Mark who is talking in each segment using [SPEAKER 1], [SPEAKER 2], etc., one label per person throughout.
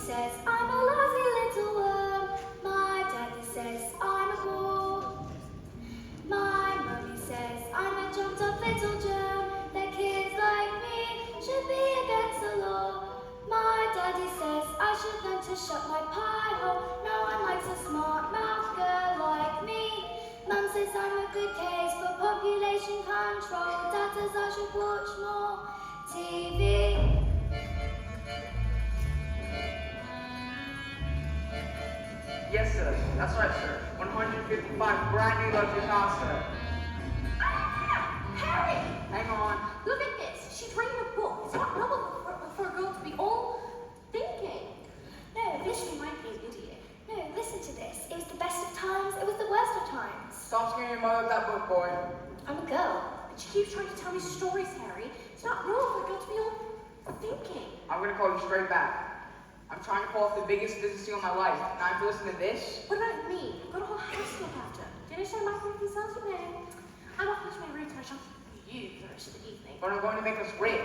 [SPEAKER 1] says I'm a lousy little worm. My daddy says I'm a bore. My mummy says I'm a jumped up little germ. That kids like me should be against the law. My daddy says I should learn to shut my pie hole. No one likes a smart mouth girl like me. Mum says I'm a good case for population control. Dad says I should watch more TV.
[SPEAKER 2] Yes, sir. That's right, sir. 155 brand new luxury cars, sir.
[SPEAKER 3] Harry!
[SPEAKER 2] Hang on.
[SPEAKER 3] Look at this. She's reading a book. It's not normal for a girl to be all thinking.
[SPEAKER 1] No, this she might be an idiot. No, listen to this. It was the best of times. It was the worst of times.
[SPEAKER 2] Stop scaring your mother with that book, boy.
[SPEAKER 1] I'm a girl.
[SPEAKER 3] But she keeps trying to tell me stories, Harry. It's not normal for a girl to be all thinking.
[SPEAKER 2] I'm gonna call you straight back. I'm trying to pull off the biggest business deal of my life. Now I have to listen to this?
[SPEAKER 3] What about me? I've got a whole house to look after. Dinner show my friends sounds to me. I'm off to my roots and I shall you for the rest of the evening.
[SPEAKER 2] But I'm going to make us rich.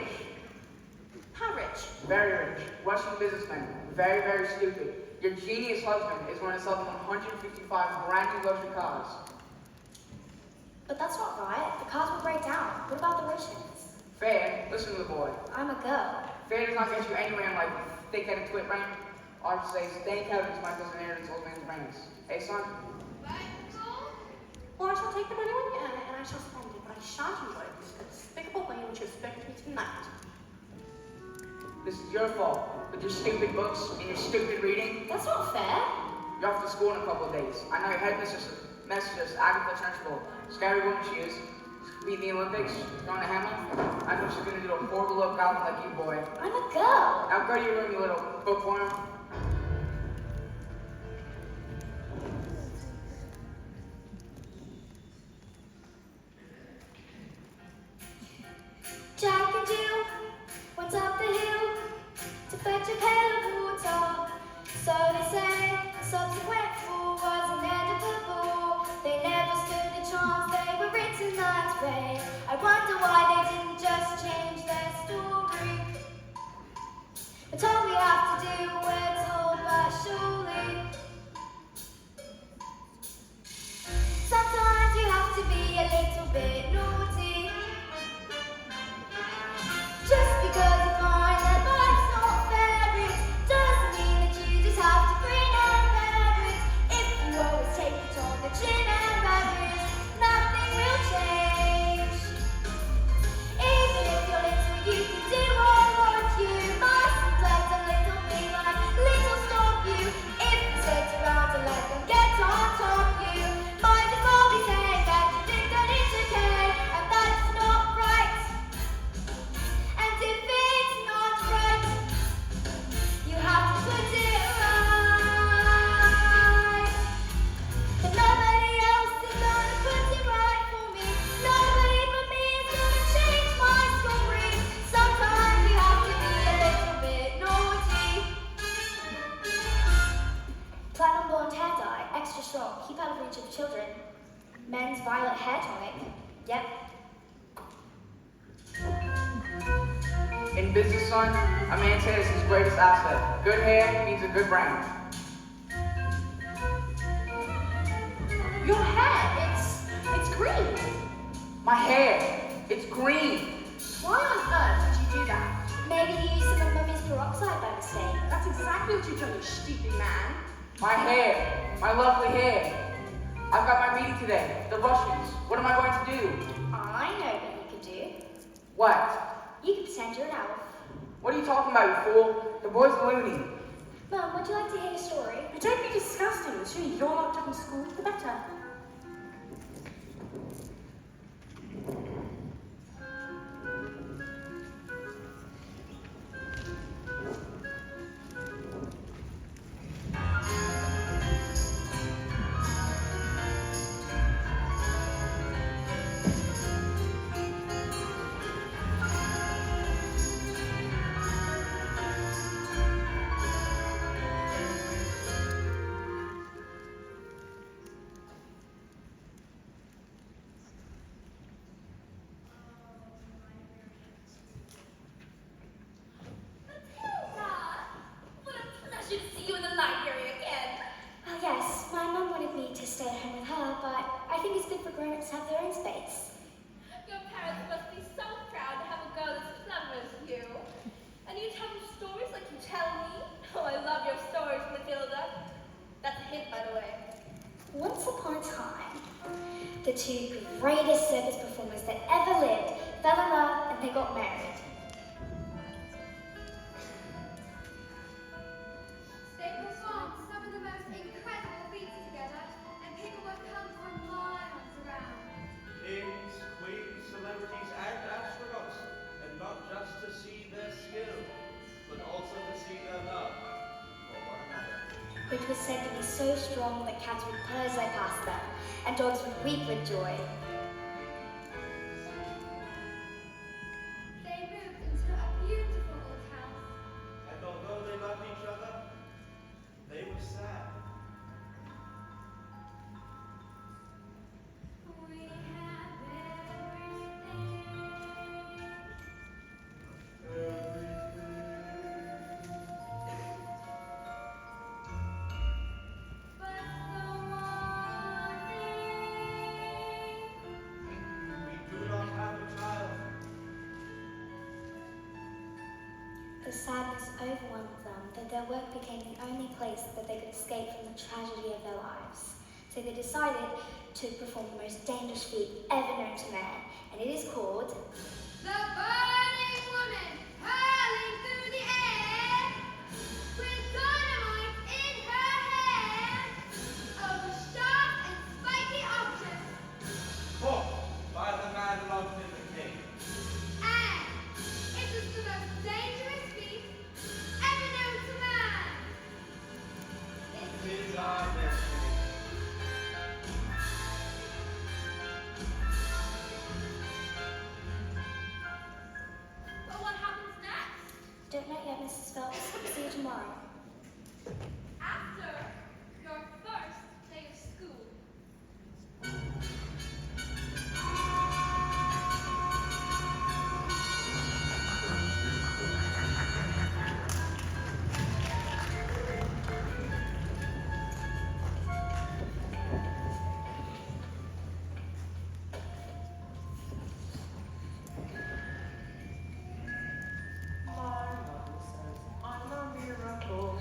[SPEAKER 3] How rich?
[SPEAKER 2] Very rich. Russian businessman. Very, very stupid. Your genius husband is going to sell them 155 brand new luxury cars.
[SPEAKER 1] But that's not right. The cars will break down. What about the riches?
[SPEAKER 2] Fair, listen to the boy.
[SPEAKER 1] I'm a girl.
[SPEAKER 2] Fair does not get you anywhere in life, thick-headed twit brain. All I have to say is thank heavens my cousin Aaron's old man's brains. Hey, son.
[SPEAKER 3] Well, I shall take the money when you earn it and I shall spend it, but I shan't enjoy it this despicable way in which you have spoken to me tonight.
[SPEAKER 2] This is your fault, with your stupid books and your stupid reading.
[SPEAKER 1] That's not fair.
[SPEAKER 2] You're off to school in a couple of days. I know your headmistress, Agatha Trenchbull, scary woman she is. Beat the Olympics, going to Hamlin. I know she's gonna do a horrible little goblin like you, boy.
[SPEAKER 1] I'm a girl.
[SPEAKER 2] Now go to your room, you little bookworm.
[SPEAKER 1] Jack and Jill went up the hill to fetch a pail of water. So they say the subsequent fall was inevitable. They never stood a chance, they were written that way. I wonder why they didn't just change their story. But all we have to do, we're told by surely. Sometimes you have to be a little bit naughty. Just because you find that life's not fair, it doesn't mean that you just have to grin and bear it. If you always take it on the chin and bear it, nothing will change. Even if you're little, you can do all what you mustn't let a little thing like little stop you. If you sit around and let them get on top you, might as well be saying that you think that it's okay, and that's not right. And if it's not right, you have to put it right. But nobody else is gonna put it right for me. Nobody but me is gonna change my story. Sometimes you have to be a little bit naughty. Platinum blonde hair dye, extra strong, keep out of reach of children. Men's violet hair tonic. Yep.
[SPEAKER 2] In business, son, a man's hair is his greatest asset. Good hair means a good brand.
[SPEAKER 3] Your hair, it's green.
[SPEAKER 2] My hair, it's green.
[SPEAKER 3] Why on earth did you do that?
[SPEAKER 1] Maybe you used some of Mummy's peroxide by mistake.
[SPEAKER 3] That's exactly what you've done, you stupid man.
[SPEAKER 2] My hair, my lovely hair. I've got my meeting today. The Russians. What am I going to do?
[SPEAKER 1] I know what you could do.
[SPEAKER 2] What?
[SPEAKER 1] You could pretend you're an elf.
[SPEAKER 2] What are you talking about, you fool? The boy's loony.
[SPEAKER 1] Mum, would you like to hear a story?
[SPEAKER 3] But don't be disgusting. The sooner you're locked up in school, the better.
[SPEAKER 1] the grown-ups have their own space.
[SPEAKER 3] Your parents must be so proud to have a girl as clever as you. And you tell them stories like you tell me. Oh, I love your stories, Matilda. That's a hint, by the way.
[SPEAKER 1] Once upon a time, the two greatest circus performers that ever lived fell in love and they got married.
[SPEAKER 4] They performed some of the most incredible feats together, and people would come from miles around.
[SPEAKER 5] Kings, queens, celebrities, and astronauts, and not just to see their skill, but also to see their love for one another.
[SPEAKER 1] Which was said to be so strong that cats would purr as they passed them, and dogs would weep with joy.
[SPEAKER 4] They moved into a beautiful old house.
[SPEAKER 5] And although they loved each other, they were sad.
[SPEAKER 4] We have everything. But the one thing.
[SPEAKER 5] We do not have a child.
[SPEAKER 1] The sadness overwhelmed them that their work became the only place that they could escape from the tragedy of their lives. So they decided to perform the most dangerous feat ever known to man, and it is called
[SPEAKER 4] The burning woman hurling through the air with dynamite in her hand over sharp and spiky objects.
[SPEAKER 5] Fought by the man loved in the king.
[SPEAKER 4] And it is the most dangerous feat ever known to man.
[SPEAKER 5] It is our destiny.
[SPEAKER 3] But what happens next?
[SPEAKER 1] Don't know yet, Mrs. Phelps. See you tomorrow.
[SPEAKER 3] After your first day of school.
[SPEAKER 6] My mother says I'm a miracle.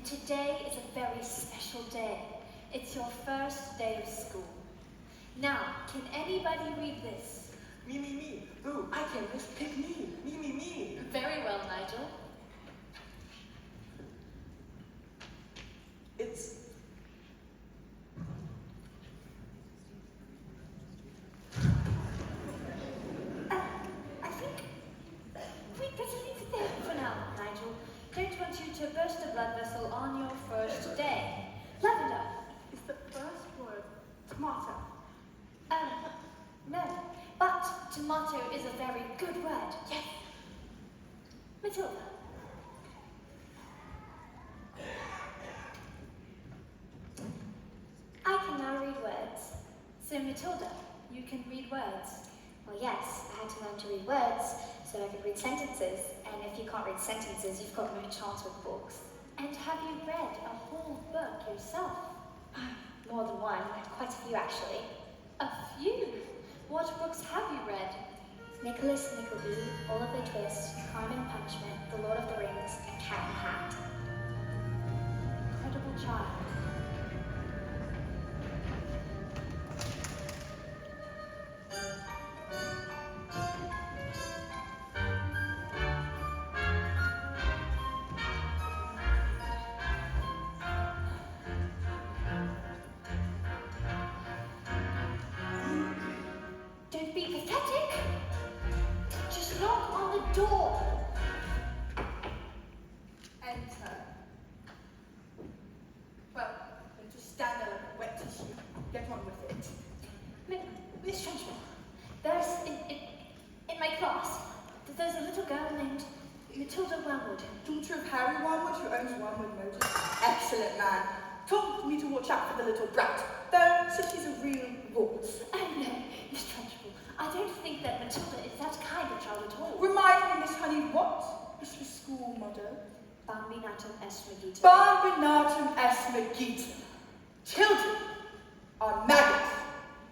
[SPEAKER 1] today is a very special day. It's your first day of school. Now, can anybody read this?
[SPEAKER 6] Me. Ooh, I can. Just pick me. Me.
[SPEAKER 1] Very well, Nigel.
[SPEAKER 6] It's...
[SPEAKER 1] I think we'd better leave it there for now, Nigel. Don't want you to burst a blood vessel on your first day. Lavender.
[SPEAKER 6] Is the first word tomato?
[SPEAKER 1] No. But tomato is a very good word. Yes. Matilda. I can now read words. So Matilda, you can read words.
[SPEAKER 7] Well, yes, I had to learn to read words so that I could read sentences. And if you can't read sentences, you've got no chance with books.
[SPEAKER 1] And have you read a whole book yourself?
[SPEAKER 7] More than one, quite a few actually.
[SPEAKER 1] A few? What books have you read?
[SPEAKER 7] Nicholas Nickleby, Oliver Twist, Crime and Punishment, The Lord of the Rings, and Cat in the Hat.
[SPEAKER 1] Incredible child. Don't be pathetic. Just knock on the door.
[SPEAKER 6] Enter. Well, then just stand there like a wet tissue. Get on with it.
[SPEAKER 1] Miss Trunchbull, there's in my class, there's a little girl named Matilda Wormwood.
[SPEAKER 6] Daughter of Harry Wormwood, who owns Wormwood Motors. Excellent man. Told me to watch out for the little brat, though said she's a real waltz.
[SPEAKER 1] Oh no, Miss Trunchbull, I don't think that Matilda is that kind of child at all.
[SPEAKER 6] Remind me, Miss Honey, what is the school motto?
[SPEAKER 1] Bambinatum est Megita.
[SPEAKER 6] Bambinatum est Megita. Children are maggots.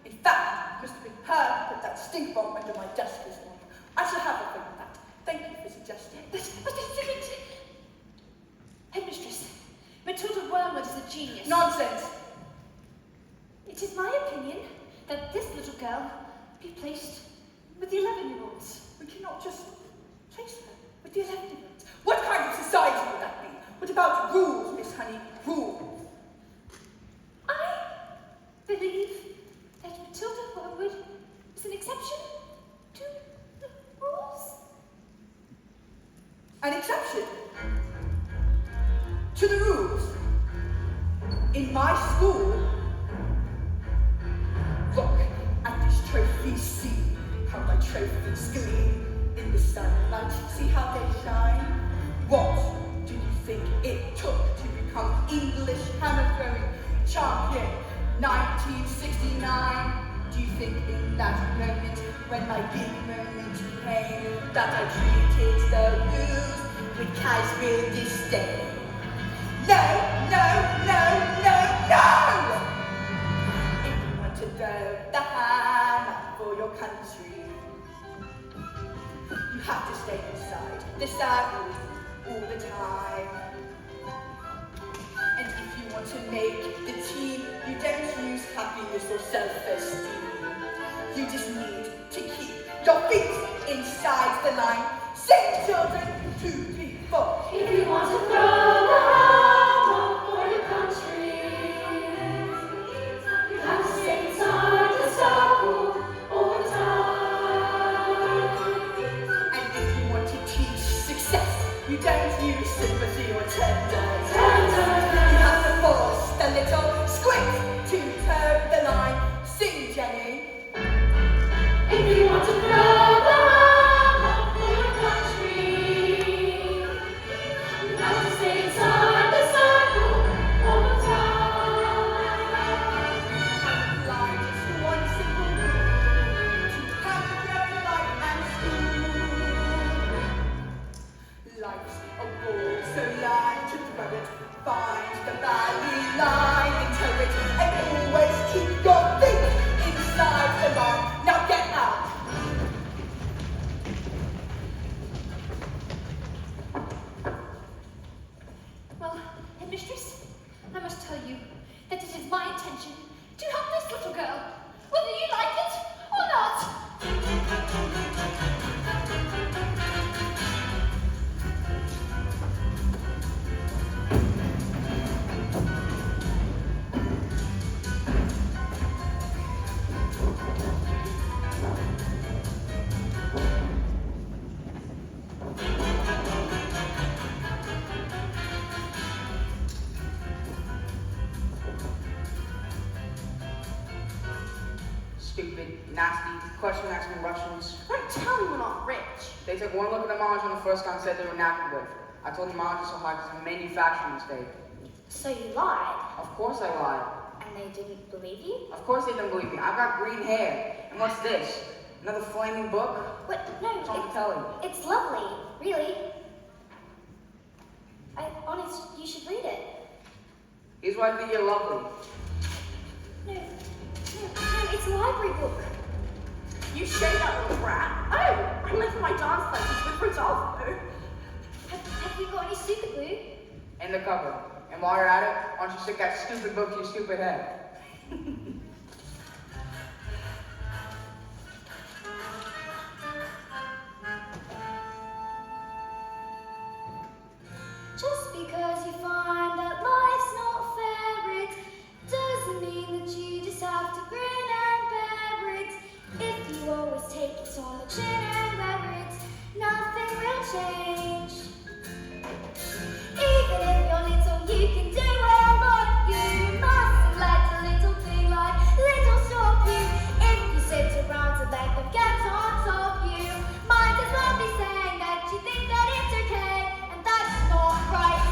[SPEAKER 6] In fact, it must have been her who put that stink bomb under my desk this morning. I shall have a think of that. Thank you for suggesting.
[SPEAKER 1] But Headmistress, Matilda Wormwood is a genius.
[SPEAKER 6] Nonsense.
[SPEAKER 1] It is my opinion that this little girl be placed with the 11-year-olds.
[SPEAKER 6] We cannot just place her with the 11-year-olds. What kind of society would that be? What about rules, Miss Honey? Rules.
[SPEAKER 1] I believe that Matilda Wormwood is an exception to the rules.
[SPEAKER 6] An exception to the rules. In my school, look at this trophy, see how my trophies gleam in the sunlight, see how they shine. What do you think it took to become English hammer-throwing champion 1969? Do you think in that moment, when my big moment came, that I treated the rules with casual disdain? No! If you want to throw the hammer for your country, you have to stay inside the circle all the time. And if you want to make the team, you don't use happiness or self-esteem. You just need to keep your feet inside the line. Sing, children, 2, 3, 4.
[SPEAKER 1] If you want to throw the hammer for your country, you have to stay inside the circle all the time.
[SPEAKER 6] And if you want to teach success, you don't use sympathy or tenderness. You have to force the little squint to toe the line. Sing, Jenny.
[SPEAKER 1] If you want to throw the hammer for your country, you have to stay inside the circle all the time.
[SPEAKER 6] Apply just one simple rule to happy life and school. Life's a ball, so learn to throw it. Find the valley line and toe it, and always keep your feet inside the line. Now get out.
[SPEAKER 1] Well, Headmistress,
[SPEAKER 4] tell you that it is my intention to help this little girl, whether you like it or not.
[SPEAKER 2] Stupid, nasty, question-asking Russians.
[SPEAKER 6] Don't tell me we're not rich.
[SPEAKER 2] They took one look at the Maj on the first gun and said they were knackered with. I told them Maj is so high because of a manufacturing mistake.
[SPEAKER 7] So you lied,
[SPEAKER 2] Of course I lied.
[SPEAKER 7] and they didn't believe you?
[SPEAKER 2] Of course they didn't believe me. I've got green hair. And what's this? Another flaming book?
[SPEAKER 7] What? No,
[SPEAKER 2] It's on the telly.
[SPEAKER 7] it's lovely, really. Honest, you should read it.
[SPEAKER 2] Here's why I think you're lovely.
[SPEAKER 7] No, it's a library book.
[SPEAKER 6] You shade that little brat. Oh, I'm left for my dance lessons with Rodolfo.
[SPEAKER 7] Have you got any super glue?
[SPEAKER 2] In the cupboard. And while you're at it, why don't you stick that stupid book to your stupid head?
[SPEAKER 1] Just because you find that life's not fair, it doesn't mean that you just have to grin and bear it. If you always take it on the chin and wear it, nothing will change. Even if you're little, you can do well, but you mustn't let a little thing like little stop you. If you sit around to let them get on top you, might as well be saying that you think that it's okay, and that's not right.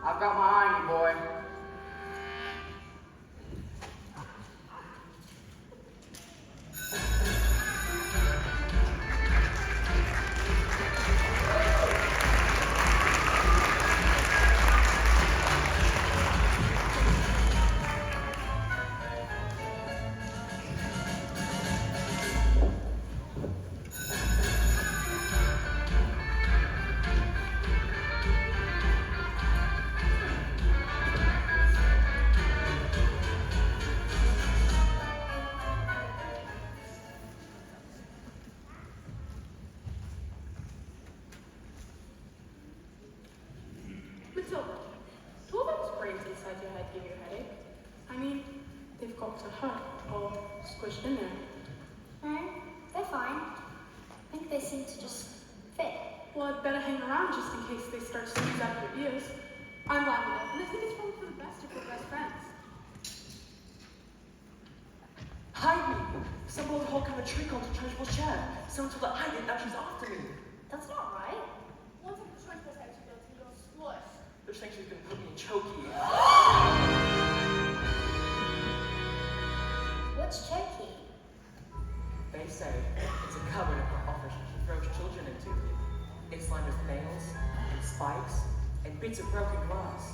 [SPEAKER 2] I've got my eye on you, boy.
[SPEAKER 6] Matilda, do all those brains inside your head give you a headache? I mean, they've got to hurt or squished in there.
[SPEAKER 7] No, they're fine. I think they seem to just fit.
[SPEAKER 6] Well, I'd better hang around just in case they start to squeeze out your ears. I'm Lavender, and I think it's probably for the best if we're best friends.
[SPEAKER 8] Hide me! Someone will hold a tree called a chargeable chair. Someone told her I did, now she's after me.
[SPEAKER 7] That's not right.
[SPEAKER 3] Once I'm trying to protect you, you go slush.
[SPEAKER 8] They're saying she's gonna put me in chokey.
[SPEAKER 7] What's Chokey?
[SPEAKER 8] They say it's a cupboard of office she throws children into. It's lined with nails and spikes and bits of broken glass.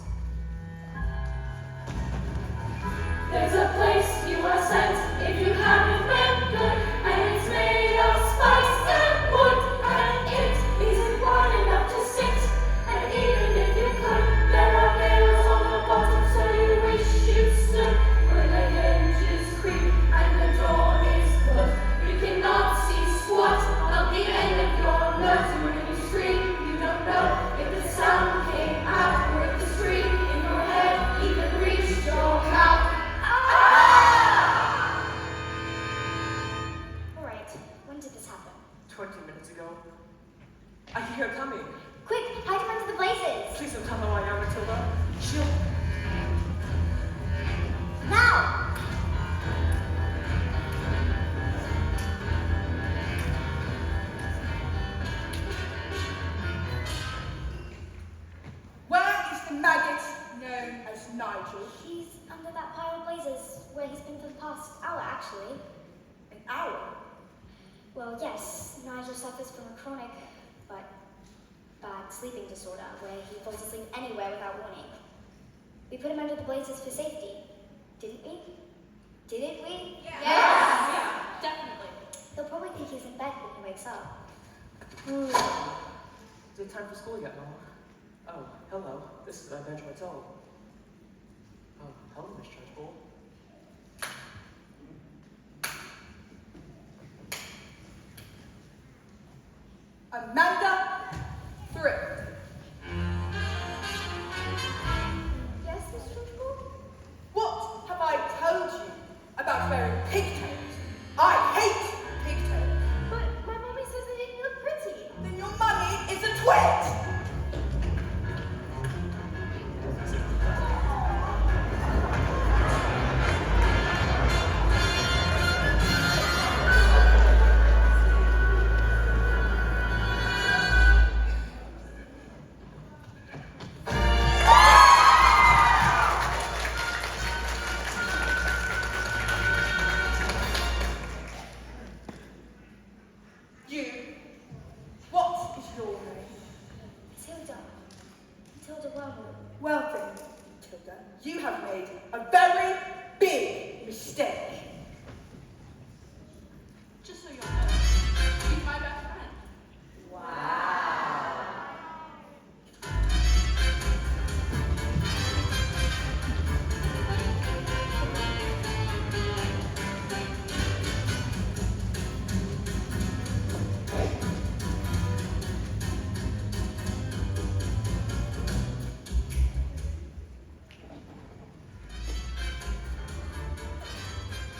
[SPEAKER 1] There's a place you are sent if you haven't been good, and it's made of spice and wood, and it isn't wide enough to sit. And even if you could, there are nails on the bottom, so you wish you stood when the hinges creak and the door is closed. You cannot see squat out the end of your nose, and when you scream, you don't know if the sound came out or if the scream in your head even reached your mouth.
[SPEAKER 7] Alright, when did this happen?
[SPEAKER 8] 20 minutes ago. I hear her coming.
[SPEAKER 7] Quick, hide him under the blazes!
[SPEAKER 8] Please don't tell her who I am, Matilda. She'll...
[SPEAKER 7] Now!
[SPEAKER 6] Where is the maggot known as Nigel?
[SPEAKER 7] He's under that pile of blazes where he's been for the past hour, actually.
[SPEAKER 6] An hour?
[SPEAKER 7] Well, yes, Nigel suffers from a chronic, but bad sleeping disorder where he falls asleep anywhere without warning. We put him under the blazes for safety, didn't we? Didn't we?
[SPEAKER 3] Yeah, definitely.
[SPEAKER 7] He'll probably think he's in bed when he wakes up.
[SPEAKER 8] it time for school yet, Mama? Oh, hello. This is Director Taylor. Oh, hello, Miss Trunchbull.
[SPEAKER 6] Amanda Thrift.
[SPEAKER 7] Yes, Miss Trunchbull?
[SPEAKER 6] What have I told you about wearing pigtails? I hate pigtails.
[SPEAKER 7] But my mommy says that you look pretty.
[SPEAKER 6] Then your mummy is a twit. You, what is your name?
[SPEAKER 7] Matilda. Matilda Wormwood.
[SPEAKER 6] Well then, Matilda, you have made a very big mistake.
[SPEAKER 3] Just so you know, he's my best friend.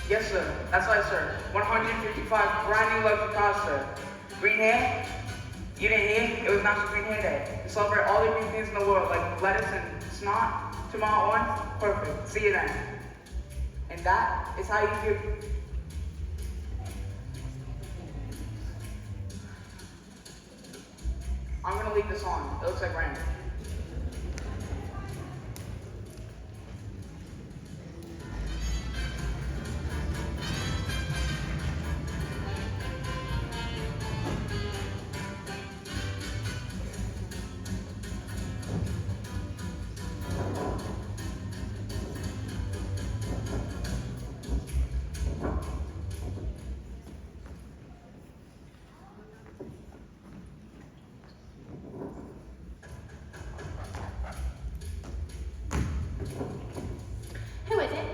[SPEAKER 2] Yes, sir. That's right, sir. 155 brand new luxury cars, sir. Green hair? You didn't hear? It was National Green Hair Day. We celebrate all the green things in the world, like lettuce and snot. Tomorrow at 1? Perfect. See you then. And that is how you do. I'm gonna leave this on. It looks like rain.
[SPEAKER 7] Who is it?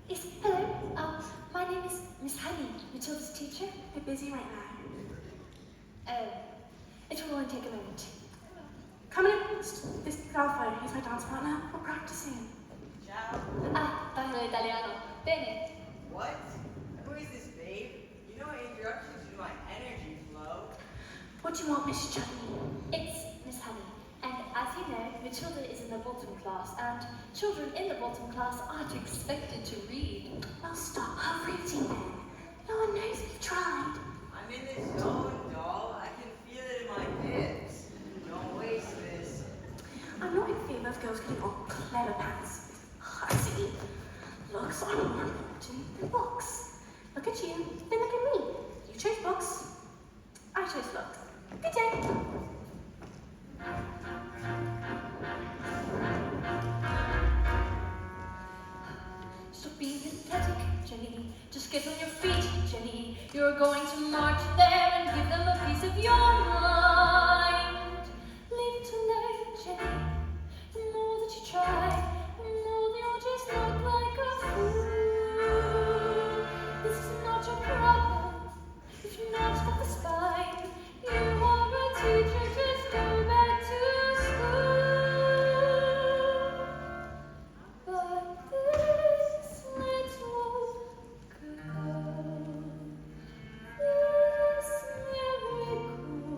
[SPEAKER 7] Yes, hello. My name is Miss Honey, Matilda's teacher.
[SPEAKER 9] They're busy right now.
[SPEAKER 7] It will only take a moment.
[SPEAKER 9] Come in. This is Alfred. He's my dance partner. We're practicing.
[SPEAKER 7] Parlo italiano. Bene.
[SPEAKER 10] What? Who is this, babe? You know introductions to my energy flow.
[SPEAKER 9] What do you want, Miss Johnny?
[SPEAKER 7] It's Miss Honey. And as you know, Matilda is in the bottom class, and children in the bottom class aren't expected to read.
[SPEAKER 9] Well, stop her reading then. No one knows we've tried.
[SPEAKER 10] I'm in the zone, doll. I can feel it in my hips. Don't waste this.
[SPEAKER 9] I'm not in favor of girls getting all clever pants. Hussy. Looks are more important than books. Look at you, then look at me. You chose books. I chose looks. Good day.
[SPEAKER 7] Stop being pathetic, Jenny. Just get on your feet, Jenny. You're going to march there and give them a piece of your mind. Leave it alone, Jenny. The more that you try, the more that you'll just look like a fool. This is not your problem. If you're not got the spine, you are a teacher. Just go back to school. But this little girl, this miracle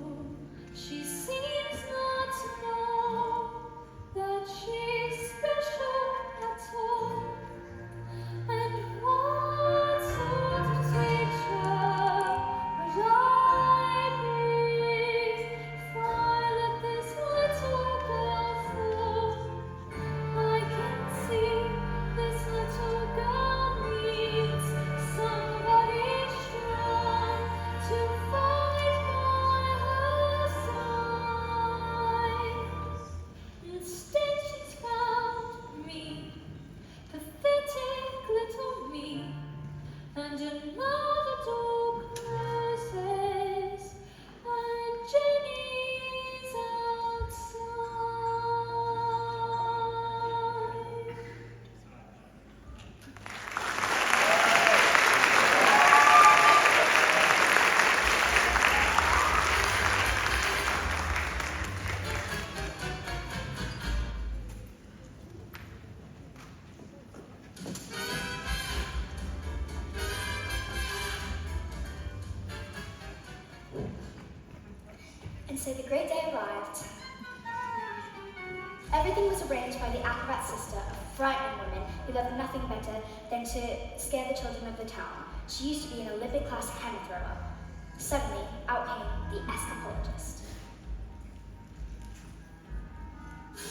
[SPEAKER 7] And so the great day arrived. Everything was arranged by the acrobat sister, a frightening woman who loved nothing better than to scare the children of the town. She used to be an Olympic class hammer thrower. Suddenly, out came the escapologist.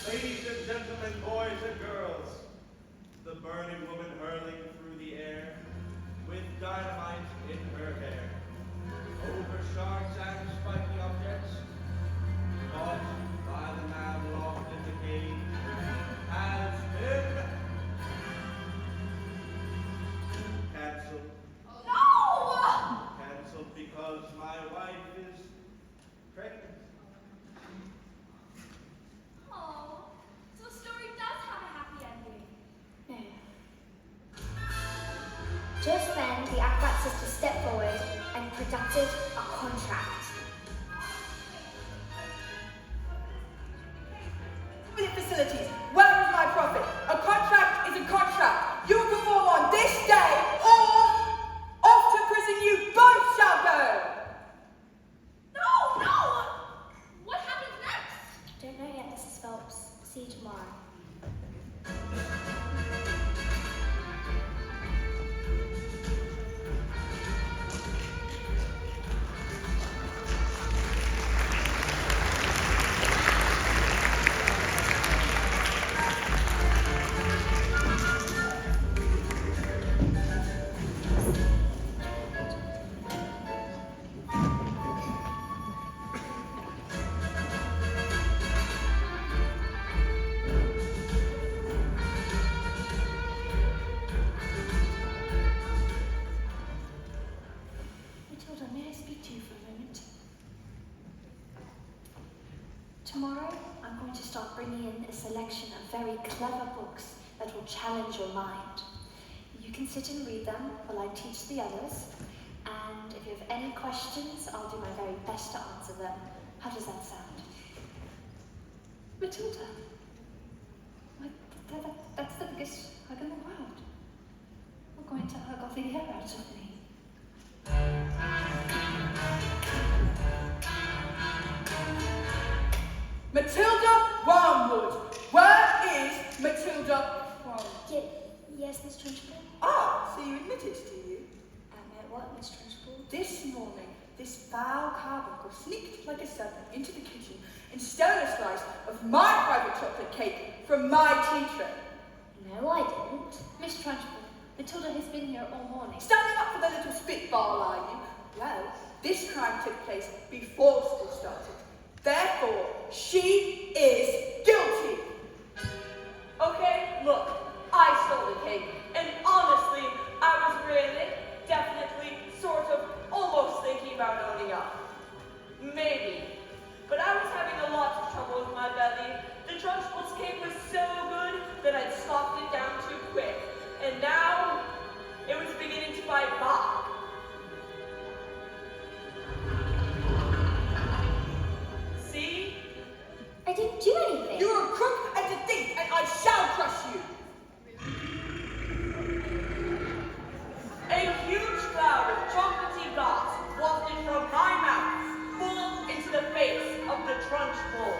[SPEAKER 5] Ladies and gentlemen, boys and girls, the burning woman hurling through the air, with dynamite in her hair, over shards and spiky objects, caught by the man locked in the cage, has been cancelled.
[SPEAKER 6] No!
[SPEAKER 5] Cancelled because my wife is pregnant.
[SPEAKER 3] Oh, so the story does have a happy ending.
[SPEAKER 7] No. Just then, the acrobat sister stepped forward and conducted a contract.
[SPEAKER 6] Facilities. Where is my profit? A contract is a contract. You will perform on this day, or off to prison you both shall go.
[SPEAKER 3] No, no! What happens next?
[SPEAKER 7] Don't know yet, Mrs. Phelps. See you tomorrow. Matilda, may I speak to you for a moment? Tomorrow, I'm going to start bringing in a selection of very clever books that will challenge your mind. You can sit and read them while I teach the others, and if you have any questions, I'll do my very best to answer them. How does that sound? Matilda, that's the biggest hug in the world. You're going to hug all the air out of me.
[SPEAKER 6] Matilda Wormwood. Where is Matilda Wormwood?
[SPEAKER 7] Yes, Miss Trunchbull?
[SPEAKER 6] Ah, so you admitted, do you?
[SPEAKER 7] Admit what, Miss Trunchbull?
[SPEAKER 6] This morning, this foul carbuncle sneaked like a serpent into the kitchen and stole a slice of my private chocolate cake from my tea tray.
[SPEAKER 7] No, I didn't. Miss Trunchbull, Matilda has been here all morning.
[SPEAKER 6] Standing up for the little spitball, are you? Well, this crime took place before school started. Therefore, she is guilty.
[SPEAKER 11] Okay, look, I stole the cake, and honestly, I was really, definitely, sort of, almost thinking about owning up. Maybe. But I was having a lot of trouble with my belly. The Trunchbull's cake was so good that I'd scoffed it down too quick. And now, it was beginning to fight back. See?
[SPEAKER 7] I didn't do anything.
[SPEAKER 6] You're a crook and a thief, and I shall crush you.
[SPEAKER 11] A huge cloud of chocolatey goss wafted from my mouth, full into the face of the Trunchbull.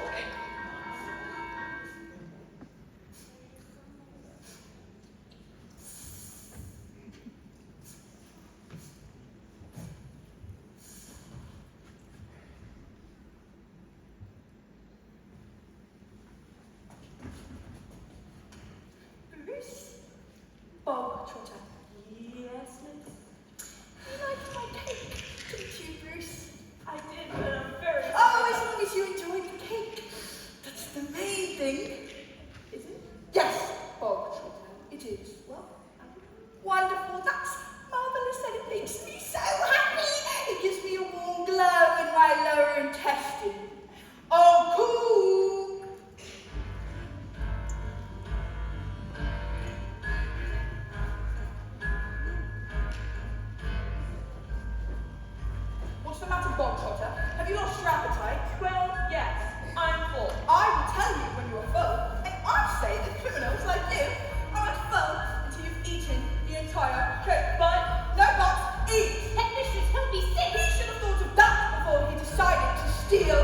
[SPEAKER 6] Bruce? Bob Trotter.
[SPEAKER 11] Yes, miss?
[SPEAKER 6] You liked my cake, didn't you, Bruce?
[SPEAKER 11] I did, but I'm very
[SPEAKER 6] Oh, as long as you enjoyed the cake. That's the main thing. Is it? Yes, Bob Trotter. It is. Well, wonderful. That's marvellous, and it makes me so happy. It gives me a warm glow in my lower intestine. Oh, cool. What's the matter, Bob Trotter? Have you lost your appetite?
[SPEAKER 11] Well, yes, I'm full.
[SPEAKER 6] I will tell you when you are full, and I say that criminals like you are not full until you've eaten the entire cake.
[SPEAKER 11] But
[SPEAKER 6] No buts, eat!
[SPEAKER 3] Headmistress, he'll be sick.
[SPEAKER 6] He should have thought of that before he decided to steal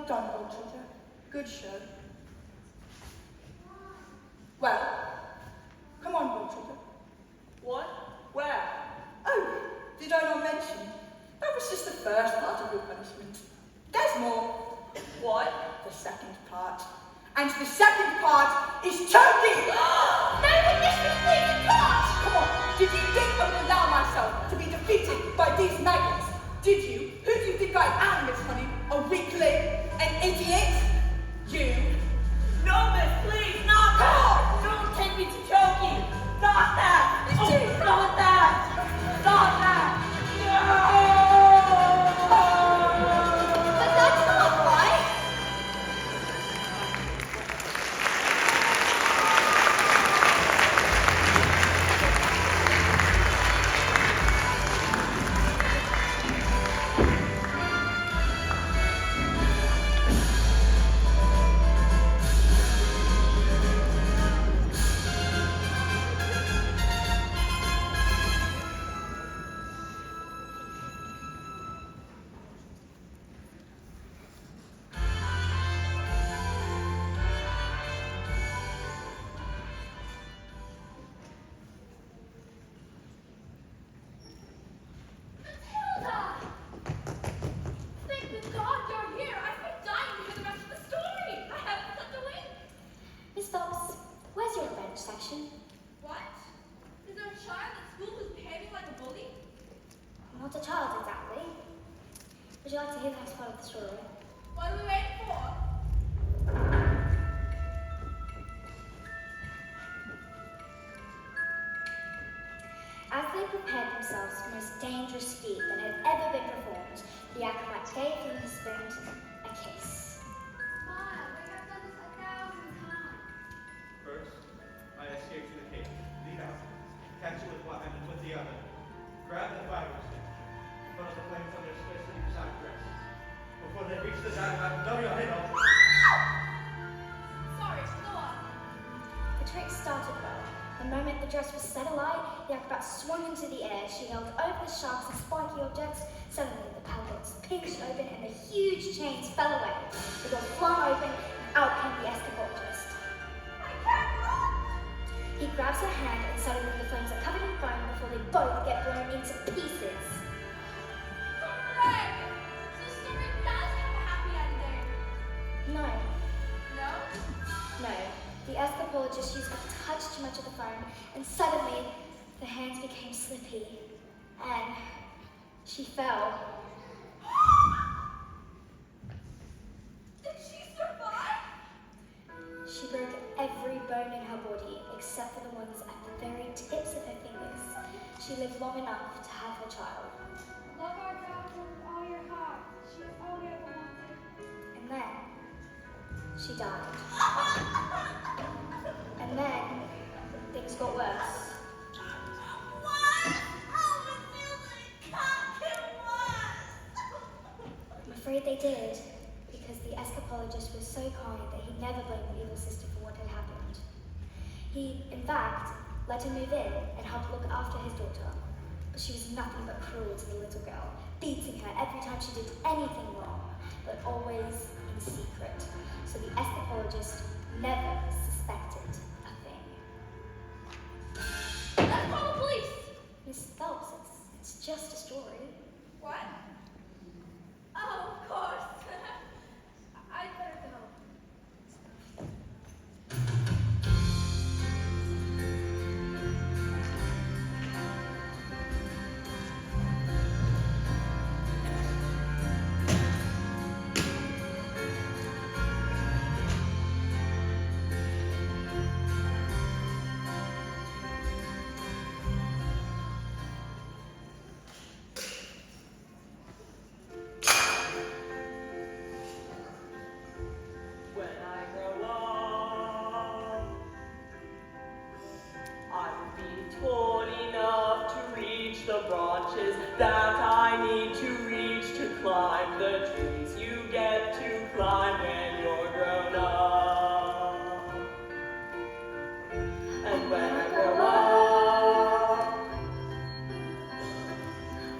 [SPEAKER 6] done, Goldshooter. Good show. Well, come on, Goldshooter.
[SPEAKER 11] What? Where?
[SPEAKER 6] Oh, did I not mention? That was just the first part of your punishment. There's more.
[SPEAKER 11] What?
[SPEAKER 6] The second part. And the second part is choking!
[SPEAKER 7] No, this was please God!
[SPEAKER 6] Come on, did you think I would allow myself to be defeated by these maggots? Did you? Who do you think I am, Miss Honey? A weakling? An idiot? You?
[SPEAKER 11] No, miss, please, not that! Don't take me to choking! Not that!
[SPEAKER 7] Miss
[SPEAKER 11] Oh,
[SPEAKER 7] Judy.
[SPEAKER 11] not that! Not that!
[SPEAKER 7] But that's not right!
[SPEAKER 3] Matilda! Thank the God you're here. I've been dying to hear the rest of the story. I haven't slept a wink.
[SPEAKER 7] Miss Phelps, where's your revenge section?
[SPEAKER 3] What? Is there a child at school who's behaving like a bully?
[SPEAKER 7] Not a child, exactly. Would you like to hear the next part of the story?
[SPEAKER 3] What are we waiting for?
[SPEAKER 7] As they prepared themselves for the most dangerous feat that had ever been performed, the acrobat gave them his friend a kiss.
[SPEAKER 4] Smile, we have done this 1,000 times.
[SPEAKER 5] First, I escape to the cave. Lead out. Catch it with one hand and with the other. Grab the fire stick. Put the flames on their scarcely designed dress. Before they reach the dynamite, blow your head off.
[SPEAKER 3] Sorry, go on.
[SPEAKER 7] The trick started well. The moment the dress was set alight, the acrobat swung into the air. She held over the sharks and spiky objects. Suddenly, the pallets pinched open and the huge chains fell away. The door flung open and out came the escapologist.
[SPEAKER 3] I can't run!
[SPEAKER 7] He grabs her hand and suddenly the flames are covered in foam before they both get blown into pieces.
[SPEAKER 3] Hooray! So the story does have a happy ending.
[SPEAKER 7] No,
[SPEAKER 3] No?
[SPEAKER 7] no. The escapologist used a touch too much of the foam, and suddenly the hands became slippy, and she fell.
[SPEAKER 3] Did she survive?
[SPEAKER 7] She broke every bone in her body except for the ones at the very tips of her fingers. She lived long enough to have her child.
[SPEAKER 4] Love our daughter with all your heart. She is all we ever wanted.
[SPEAKER 7] And then she died. And then things got worse.
[SPEAKER 3] What? Oh, Matilda, it can't get worse.
[SPEAKER 7] I'm afraid they did, because the escapologist was so kind that he never blamed the evil sister for what had happened. He, in fact, let her move in and helped look after his daughter. But she was nothing but cruel to the little girl, beating her every time she did anything wrong, but always in secret. So the escapologist never suspected a thing.
[SPEAKER 3] Let's call the police.
[SPEAKER 7] Miss Phelps, it's just a story.
[SPEAKER 3] What? Oh, of course. I'd better go.
[SPEAKER 11] When I grow up, I will be tall enough to reach the branches that I need to reach to climb the trees you get to climb when you're grown up. And when I grow up,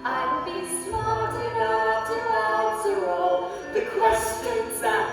[SPEAKER 7] I will be smart enough to answer all the questions that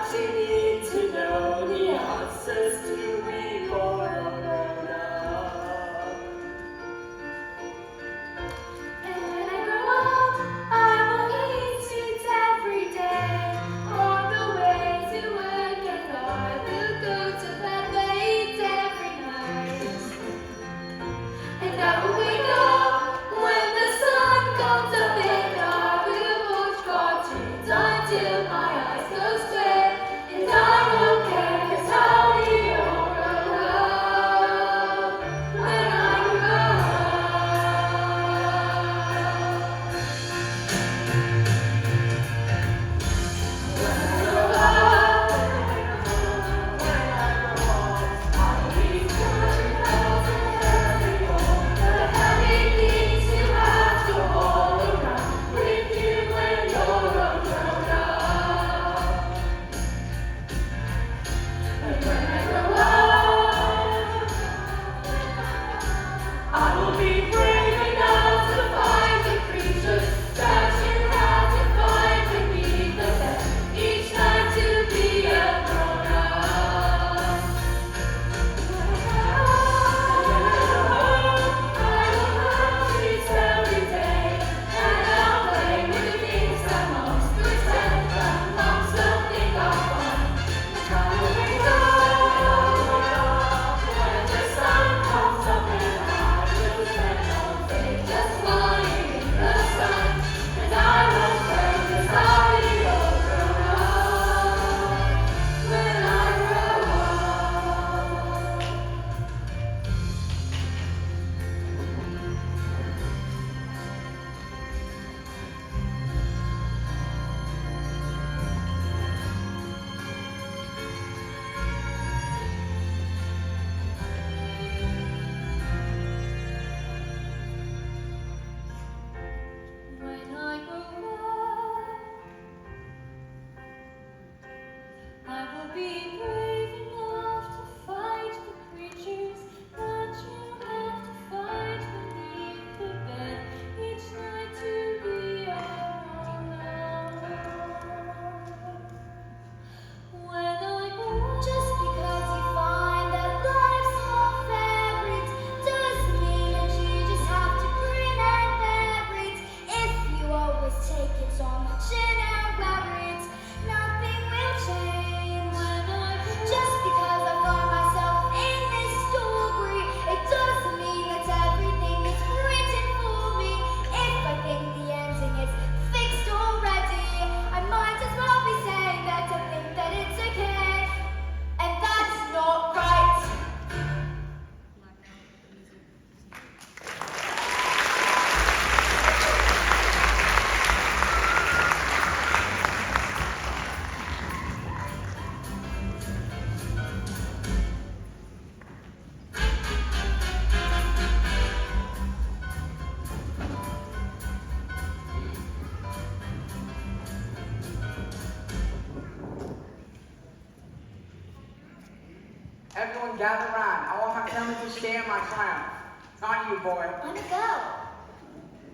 [SPEAKER 2] Everyone gather around. I want my family to share my triumph. Not you, boy.
[SPEAKER 7] I'm a girl.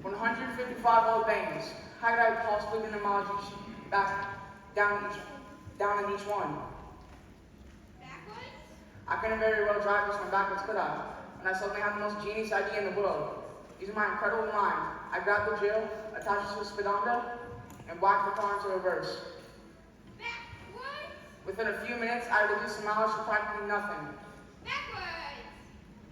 [SPEAKER 2] 155 old bangs. How could I possibly demolish down in each one?
[SPEAKER 4] Backwards?
[SPEAKER 2] I couldn't very well drive this one backwards, could I? And I suddenly had the most genius idea in the world. Using my incredible mind, I grabbed the drill, attached it to a speedometer, and whacked the car into reverse.
[SPEAKER 4] Backwards?
[SPEAKER 2] Within a few minutes, I reduced the mileage to practically nothing.
[SPEAKER 4] Backwards!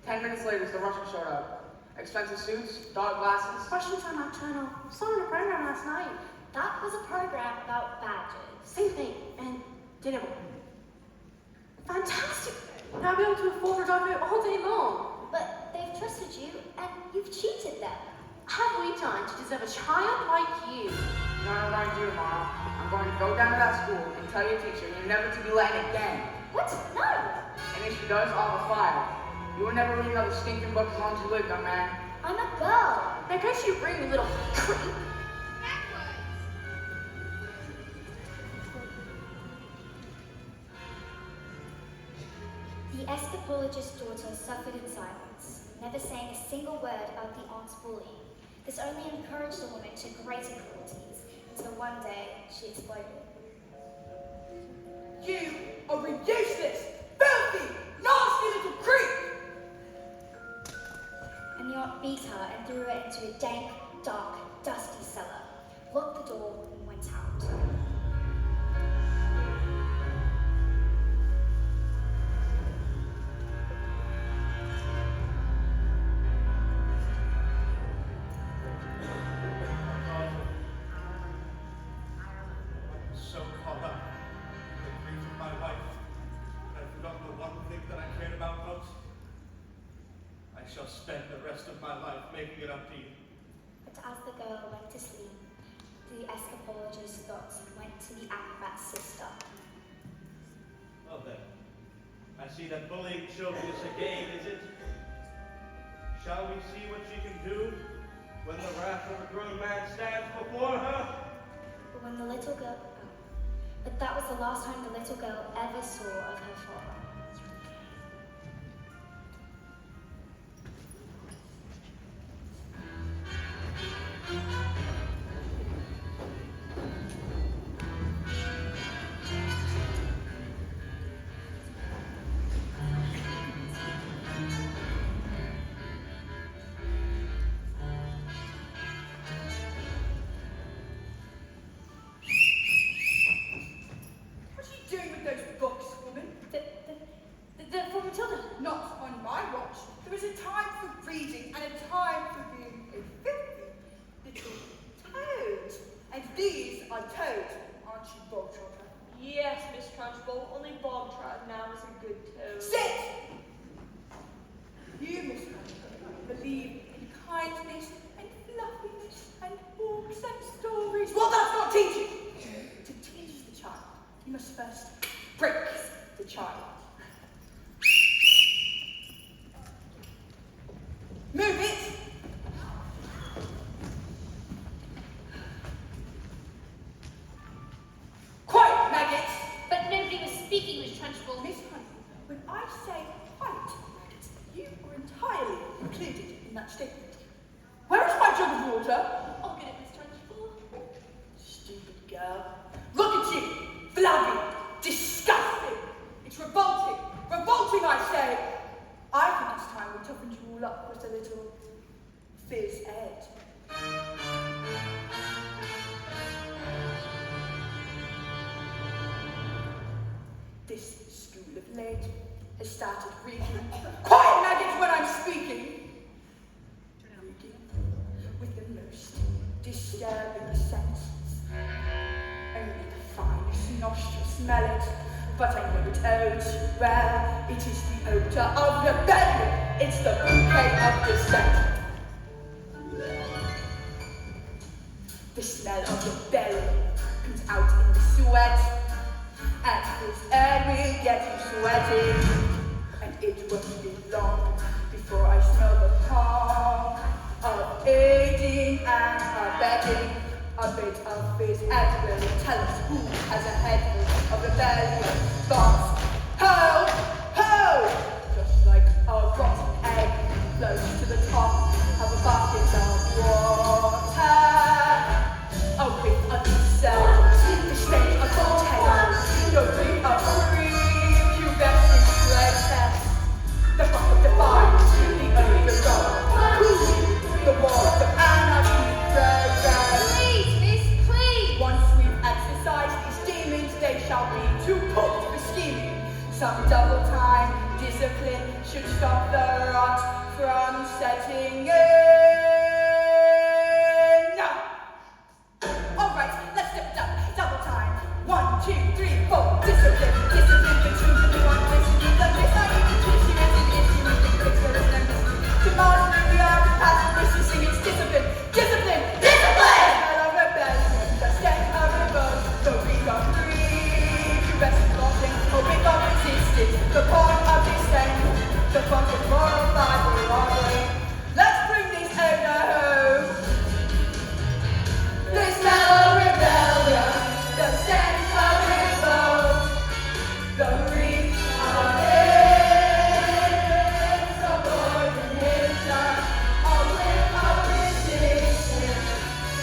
[SPEAKER 2] 10 minutes later, the Russians showed up. Expensive suits, dark glasses.
[SPEAKER 9] Questions on our channel. Saw in a program last night.
[SPEAKER 7] That was a program about badges.
[SPEAKER 9] Same thing, and didn't work. Fantastic! Now I'll be able to afford to drive it all day long.
[SPEAKER 7] But they've trusted you, and you've cheated them.
[SPEAKER 9] Have we done to deserve a child like you?
[SPEAKER 2] You know what I'm going to do tomorrow? I'm going to go down to that school and tell your teacher you're never to be let in again.
[SPEAKER 7] What? No!
[SPEAKER 2] And if she does, I'll have a fire. You will never read another stinking book as long as you live, young man.
[SPEAKER 7] I'm a girl.
[SPEAKER 9] Now go to your room, you little creep.
[SPEAKER 4] Backwards!
[SPEAKER 7] The escapologist's daughter suffered in silence, never saying a single word about the aunt's bullying. This only encouraged the woman to greater cruelties, until one day she exploded.
[SPEAKER 6] You are a useless, filthy, nasty little creep!
[SPEAKER 7] And the aunt beat her and threw her into a dank, dark, dusty cellar, locked the door, and went out.
[SPEAKER 5] So caught up in the grief of my wife that I've forgotten the one thing that I cared about most. I shall spend the rest of my life making it up to you.
[SPEAKER 7] But as the girl went to sleep, the escapologist's thoughts went to the acrobat's sister.
[SPEAKER 5] Well then, I see that bullying children is a game, is it? Shall we see what she can do when the wrath of a grown man stands before her?
[SPEAKER 7] But when the little girl... But that was the last time the little girl ever saw of her father.
[SPEAKER 6] What are you doing with those books, woman?
[SPEAKER 7] They're for Matilda.
[SPEAKER 6] Not on my watch. There is a time for reading and a time for being a filthy little toad. And these are toads, aren't you, Bogtrotter?
[SPEAKER 11] Yes, Miss Trunchbull, only Bob Trout now is a good toad.
[SPEAKER 6] Sit! You, Miss Trunchbull, believe in kindness and fluffiness and books and stories. Well, that's not teaching! To teach the child, you must first break the child. Move it! Quiet, maggots!
[SPEAKER 3] But nobody was speaking, Miss Trunchbull.
[SPEAKER 6] Miss Hunter, when I say quiet, maggots, you are entirely included in that statement. Where is my jug of water?
[SPEAKER 3] I'll get it, Miss Trunchbull.
[SPEAKER 6] Stupid girl. Look at you! Flabby! Disgusting! It's revolting! Revolting, I say! I think it's time we toughened you all up with a little phys ed. This school of late has started reeking. Quiet, maggots, when I'm speaking! Reeking with the most disturbing senses. Only the finest nostrils smell it, but I know it oh too well. It is the odor of rebellion. It's the bouquet of dissent. The smell of rebellion comes out in the sweat, and this air will get you sweating. And it won't be long before I smell the calm of aiding and abetting. A bit of fizz and will tell us who has a head full of rebellious thoughts. Ho! Ho! the top of a bucket of water. A whiff of yourself, the stench of cocktails, the ring of cream, pubescent latex, the fuck of the fire, the underdog, the walls of anarchy,
[SPEAKER 1] Please, miss, please.
[SPEAKER 6] once we've exercised these demons, they shall be too cooked for scheming. Some double time discipline should stop the rot from setting in. Alright, let's step it up. Double time. 1, 2, 3, 4. Discipline, discipline, the truth and the one listening. The miss I need to twist you as an issue with the fix there is no missing. To master the art of passive resisting, it's discipline, discipline, discipline! The smell of rebellion, the stench of revolt, the ring of greed, you rest plotting, a ring of resistance, the point of descent, the funk of moral fiber robbery. Let's bring this odor home. The smell of rebellion, the stench of revolt, the ring of hate, the poison nature, a whiff of resistance,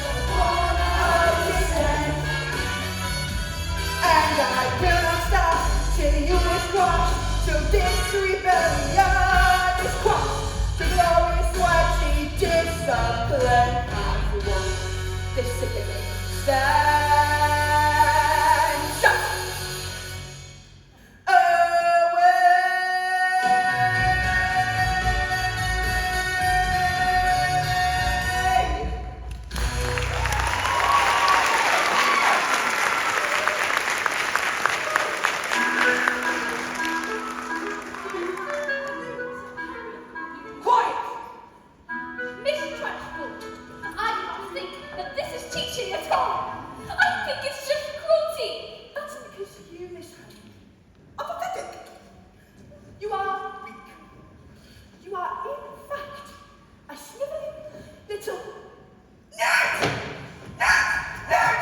[SPEAKER 6] the form of descent. And I will not stop till you is squashed, till this rebellion is quashed, to glorious sweaty discipline as one discipline stands up. Quiet!
[SPEAKER 3] Miss Trunchbull, I do not think that this is teaching at all. I think it's just cruelty.
[SPEAKER 6] That's because you, Miss Honey, are pathetic. You are weak. You are, in fact, a sniveling little nerd! Nerd!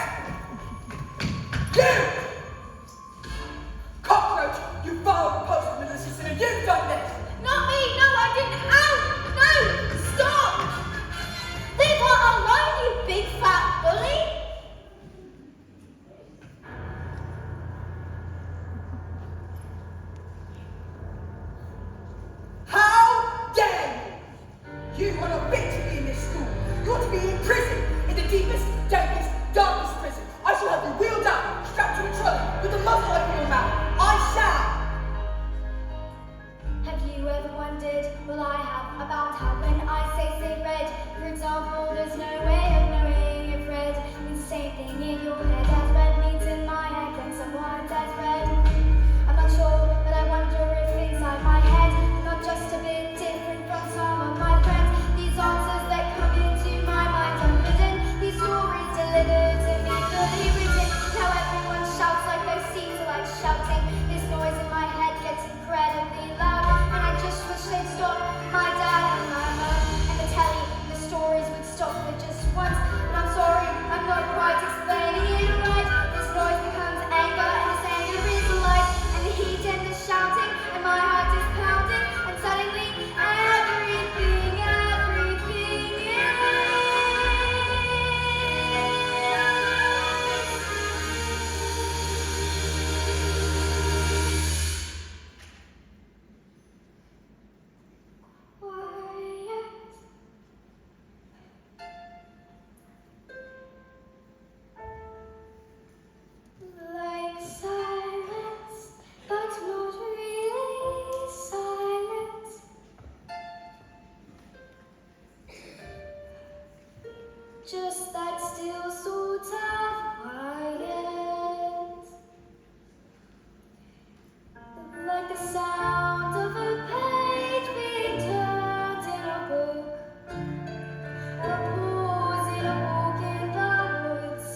[SPEAKER 6] You! Cockroach, you foul postman assistant, and you've done this!
[SPEAKER 1] Not me, no, I didn't. Ow! No! Stop! Leave her alone, you big fat bully!
[SPEAKER 6] How dare you? You are not fit to be in this school. You ought to be in prison, in the deepest, dankest, darkest prison. I shall have you wheeled out, strapped to a trolley, with a muzzle over your mouth. I shall!
[SPEAKER 7] Have you ever wondered, well I have, about how when I say red, for example, there's no way of knowing if red means the same thing in your head as red means in my head when someone says red. I'm not sure, but I wonder if inside my head, I'm not just a bit different from some of my friends. These answers that come into my mind unwritten, these stories delivered to me fully written. Now everyone shouts like they seem to like shouting. This noise in my head gets incredibly loud, and I just wish they'd stop. My dad and my mum and the telly, the stories would stop for just once. And I'm sorry, I'm not quite explaining it right. This noise becomes anger, and this anger is light, and the heat and the shouting, and my heart is pounding, and suddenly everything is. Like silence, but not really silence. Just that still sort of quiet. Like the sound of a page being turned in a book. A pause in a walk in the woods.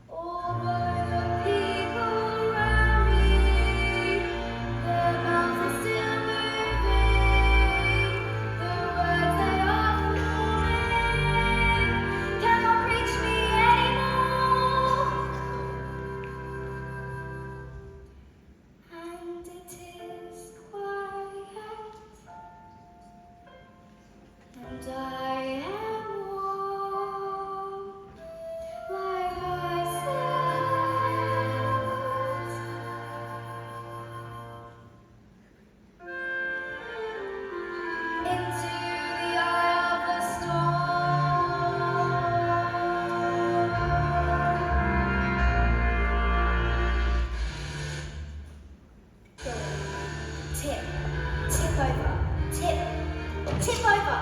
[SPEAKER 7] Although the people around me, their mouths are still moving, the words they are forming cannot
[SPEAKER 1] And I am warm, like I said, into the eye of the storm. Tip, tip over, tip over.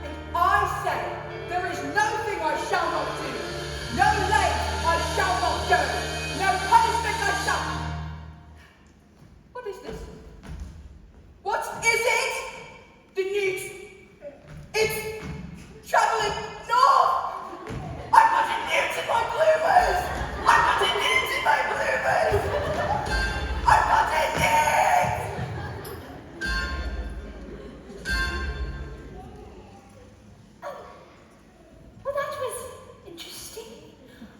[SPEAKER 6] And I say, there is nothing I shall not do, no length I shall not go, no punishment I shall. What is this? What is it? The news. It's traveling north. I've got a newt in my bloomers. I've got a newt in my bloomers. I've got a newt.
[SPEAKER 1] Well, that was interesting.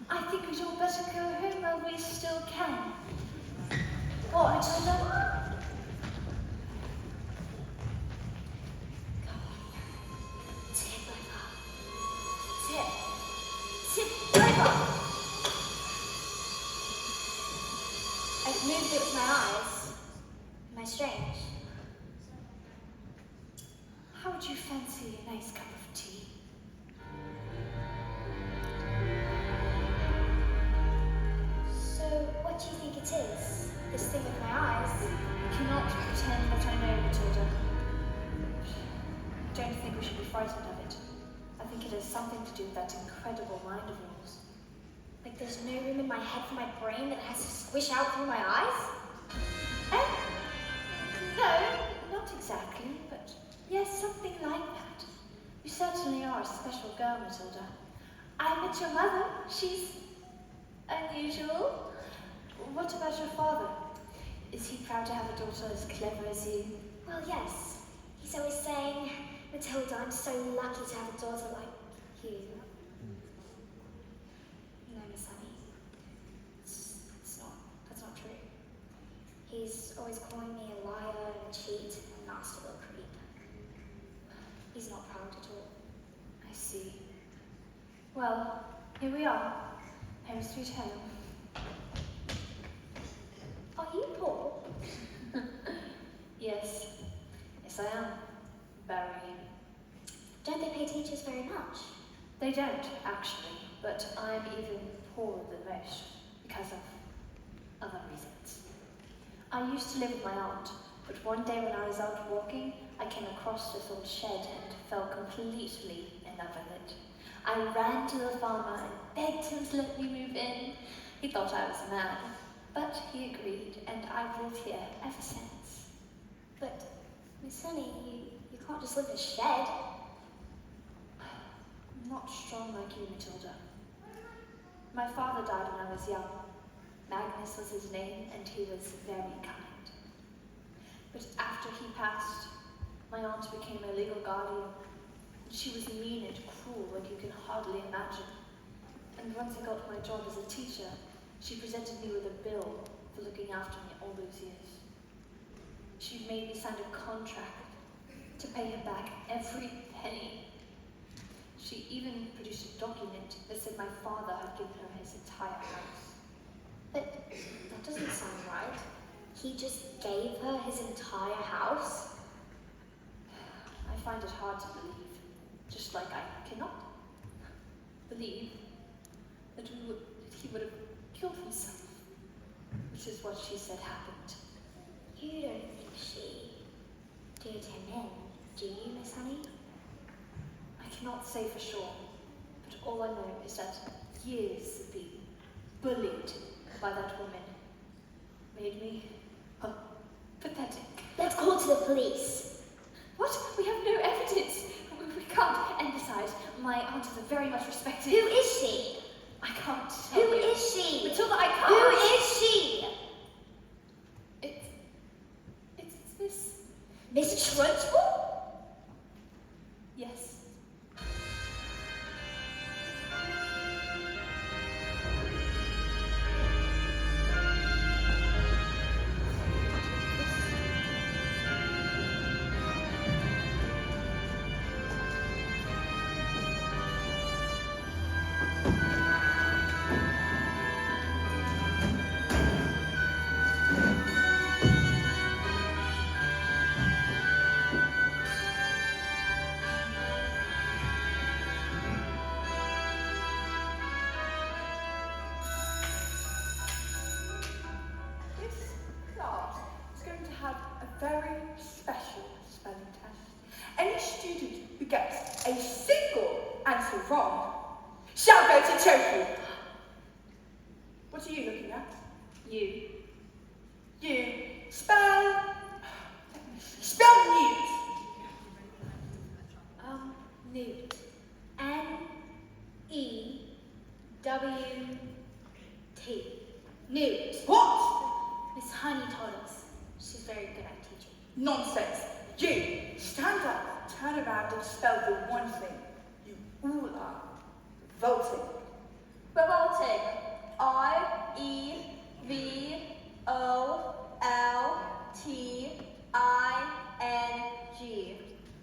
[SPEAKER 1] I think we'd all better go home while we still can. What, Matilda? Come on. Tip over. Tip over. I've moved it with my eyes. Am I strange? How would you fancy a nice cup of tea? So, what do you think it is? This thing with my eyes? I cannot pretend that I know, Matilda. I don't think we should be frightened of it. I think it has something to do with that incredible mind of yours. Like there's no room in my head for my brain that has to squish out through my eyes? Eh? No, not exactly, but yes, something like that. You certainly are a special girl, Matilda. I met your mother. She's unusual. What about your father? Is he proud to have a daughter as clever as you? Well, yes. He's always saying, Matilda, I'm so lucky to have a daughter like you. No, Miss Honey. That's not true. He's always calling me a liar and a cheat and a nasty little creep. He's not proud at all. I see. Well, here we are. Home sweet home. Are you Paul? Yes. Yes, I am. Very. Don't they pay teachers very much? They don't, actually, but I'm even poorer than most because of other reasons. I used to live with my aunt, but one day when I was out walking, I came across this old shed and fell completely in love with it. I ran to the farmer and begged him to let me move in. He thought I was mad, but he agreed, and I've lived here ever since. But, Miss Honey, you can't just live in a shed. I'm not strong like you, Matilda. My father died when I was young. Magnus was his name, and he was very kind. But after he passed, my aunt became a legal guardian. She was mean and cruel like you can hardly imagine. And once I got my job as a teacher, she presented me with a bill for looking after me all those years. She made me sign a contract to pay her back every penny. She even produced a document that said my father had given her his entire house. But that doesn't sound right. He just gave her his entire house? I find it hard to believe, just like I cannot believe that he would have killed himself, which is what she said happened. You don't think she did him in, do you, Miss Honey? I cannot say for sure, but all I know is that years of being bullied by that woman made me pathetic. Let's call to the police. What? We have no evidence. We can't. And besides, my aunt is a very much respected. Who is she? I can't tell you. Who is she? Matilda, I can't. Who is she? It's Miss Trunchbull? Yes.
[SPEAKER 6] student who gets a single answer wrong shall go to Turkey. What are you looking at? You. Spell newt.
[SPEAKER 7] Newt. N-E-W-T. Newt.
[SPEAKER 6] What?
[SPEAKER 7] Miss Honey told us. She's very good at teaching.
[SPEAKER 6] Nonsense. You stand up, turn around and spell the one thing you all are. Revolting.
[SPEAKER 3] Revolting. R-E-V-O-L-T-I-N-G.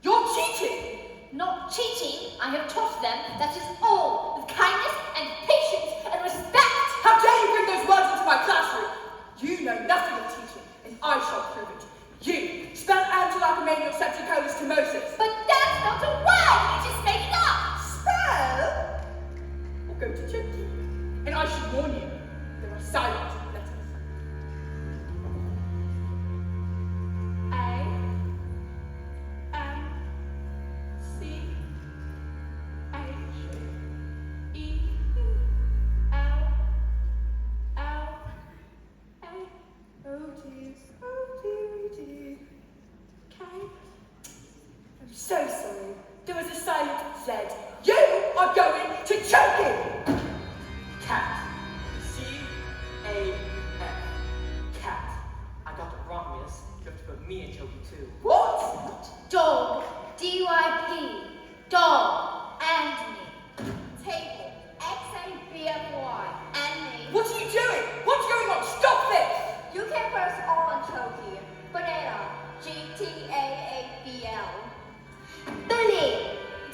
[SPEAKER 6] You're cheating!
[SPEAKER 7] Not cheating. I have taught them that is all with kindness and patience and respect.
[SPEAKER 6] How dare you bring those words into my classroom? You know nothing of teaching, and I shall prove it. You spell Angelacomania Septicolis Timosis.
[SPEAKER 7] But that's not a word. You just made it up.
[SPEAKER 6] Spell? Or go to Turkey. And I should warn you, there are silent letters. I'm so sorry. There was a silent Z. You are going to Turkey!
[SPEAKER 8] Cat. C-A-F. Cat. I got it wrong, miss. You have to put me in Choki too.
[SPEAKER 6] What?
[SPEAKER 7] Dog. D-Y-P. Dog. And me.
[SPEAKER 3] Table. X-A-B-F-Y. And me.
[SPEAKER 6] What are you doing? What's going on? Stop this!
[SPEAKER 3] You can press all on Choki. Banana. G-T-A-A-B-L.
[SPEAKER 7] Bully.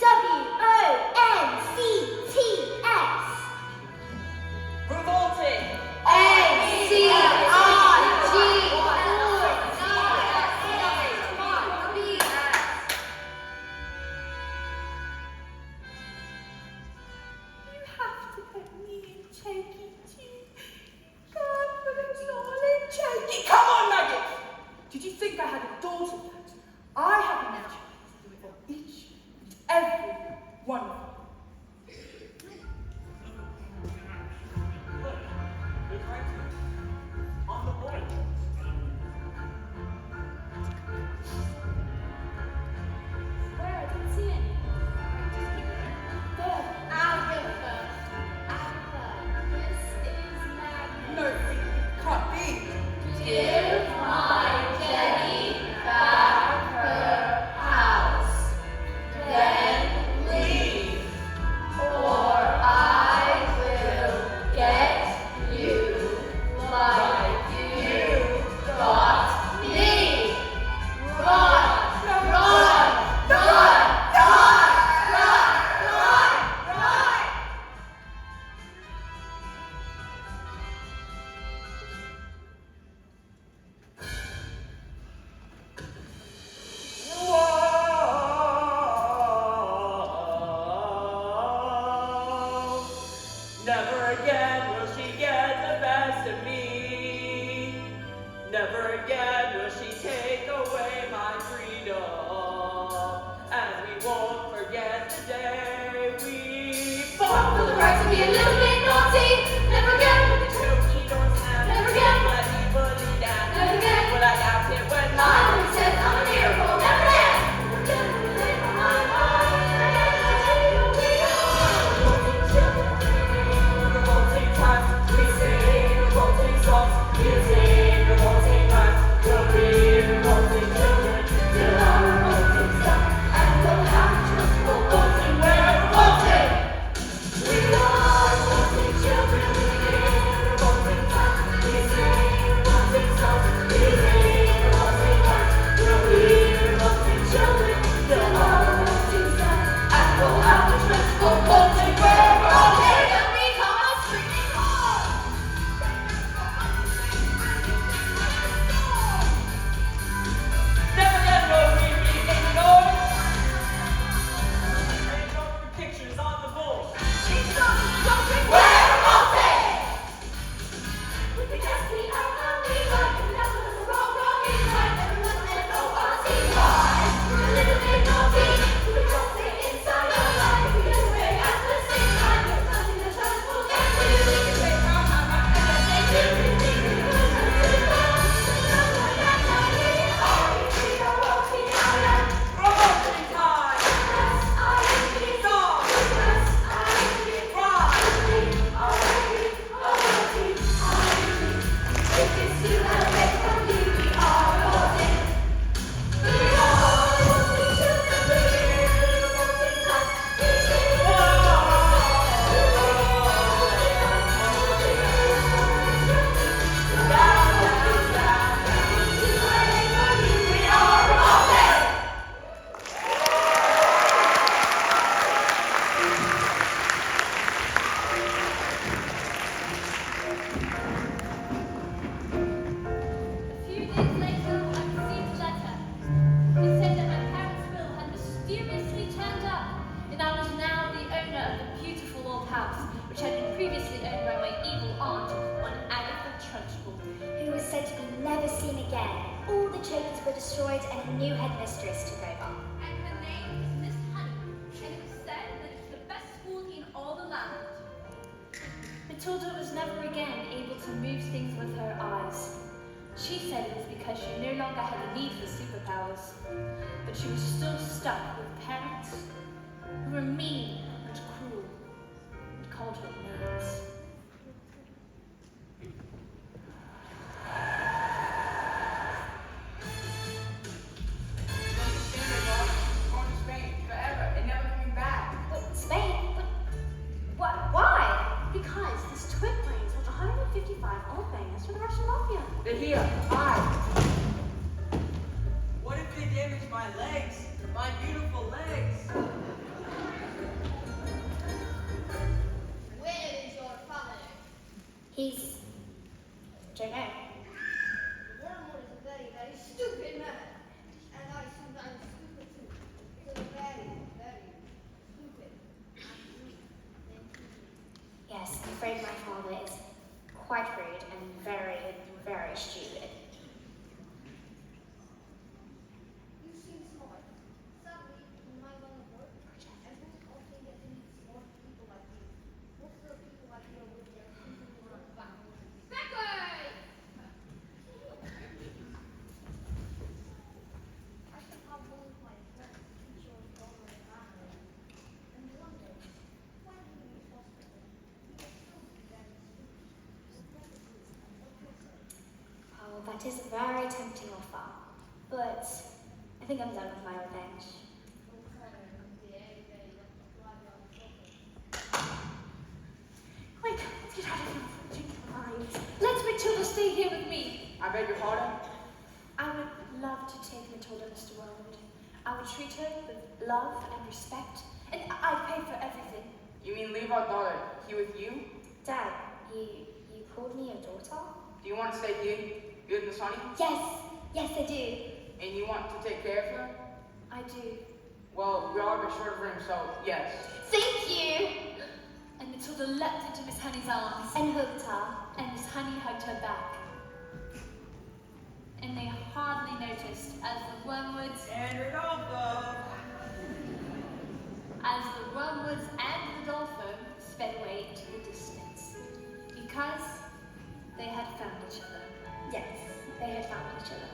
[SPEAKER 7] W-O-N-C-T-S.
[SPEAKER 11] Revolting.
[SPEAKER 6] You have to put me in Choki too. God, but it's all in Choki. Come on, Nugget! Did you think I had a daughter yet? I have an attribute for each and every one of you.
[SPEAKER 5] Look, there's writing. On the board.
[SPEAKER 7] Where? I didn't see any. There.
[SPEAKER 3] Agatha. This is Magnet.
[SPEAKER 6] No, it can't be.
[SPEAKER 3] Give my Jenny back her house. Then leave, or I will get you like you got me. Run, run, run, run, run, run, run.
[SPEAKER 11] Whoa. Never again will she get the best of me. Never again will she take away my freedom. And we won't forget the day we fought
[SPEAKER 3] For the right to be a little bit naughty. Never again.
[SPEAKER 11] Choki don't stand.
[SPEAKER 3] Never again.
[SPEAKER 11] Let me believe that.
[SPEAKER 3] Never again.
[SPEAKER 11] But I doubt it when
[SPEAKER 3] My mom says I'm a miracle. Never again.
[SPEAKER 11] revolting times, we sing revolting songs, we sing revolting rhymes, we'll be revolting children, till our revolting stuff, and we'll have just revolting, we're revolting! We are revolting!
[SPEAKER 3] of the beautiful old house which had been previously owned by my evil aunt, one Agatha Trunchbull.
[SPEAKER 7] Who was said to be never seen again. All the trophies were destroyed and a new headmistress took over.
[SPEAKER 3] And her name is Miss Honey, and it was said that it's the best school in all the land. Matilda was never again able to move things with her eyes. She said it was because she no longer had a need for superpowers, but she was still stuck with parents who were mean and cruel and called her names.
[SPEAKER 2] Going to Spain forever and never coming back.
[SPEAKER 7] But Spain? But what? Why?
[SPEAKER 9] Because this twin plane sold 155 old bangers to the Russian mafia.
[SPEAKER 2] They're here. Bye.
[SPEAKER 10] What if they damage my legs? My beautiful legs?
[SPEAKER 4] Where is your father?
[SPEAKER 7] He's... don't know.
[SPEAKER 4] Wormwood is a very, very stupid man. And I sometimes stupid too. He's a very, very stupid.
[SPEAKER 7] Yes, I'm afraid my father is quite rude and very, very stupid.
[SPEAKER 4] You seem smart. Sadly, in my line of work, I don't often get to meet smart people like you. Most of the people I deal with, they're completely wrong backwards. Backwards! I should have one of my friends teach your daughter a grammar. And one day, when he reached hospital, he was still very stupid. What can I say?
[SPEAKER 7] Oh, that is a very tempting offer. But I think I'm done with my revenge.
[SPEAKER 9] Quick, let's get out of here before we change our minds.
[SPEAKER 3] Let Matilda stay here with me.
[SPEAKER 2] I beg your pardon?
[SPEAKER 3] I would love to take Matilda, Mr. Wormwood. I would treat her with love and respect, and I'd pay for everything.
[SPEAKER 2] You mean leave our daughter here with you?
[SPEAKER 7] Dad, you called me your daughter?
[SPEAKER 2] Do you want to stay here? You and Miss Honey?
[SPEAKER 7] Yes, I do.
[SPEAKER 2] And you want to take care of her?
[SPEAKER 3] I do.
[SPEAKER 2] Well, we are a bit short of room, so yes.
[SPEAKER 7] Thank you!
[SPEAKER 3] And Matilda leapt into Miss Honey's arms,
[SPEAKER 7] And hugged her.
[SPEAKER 3] and Miss Honey hugged her back. And they hardly noticed as the Wormwoods
[SPEAKER 10] And Rodolfo!
[SPEAKER 3] and Rodolfo sped away into the distance. Because they had found each other.
[SPEAKER 7] Yes, they had found each other.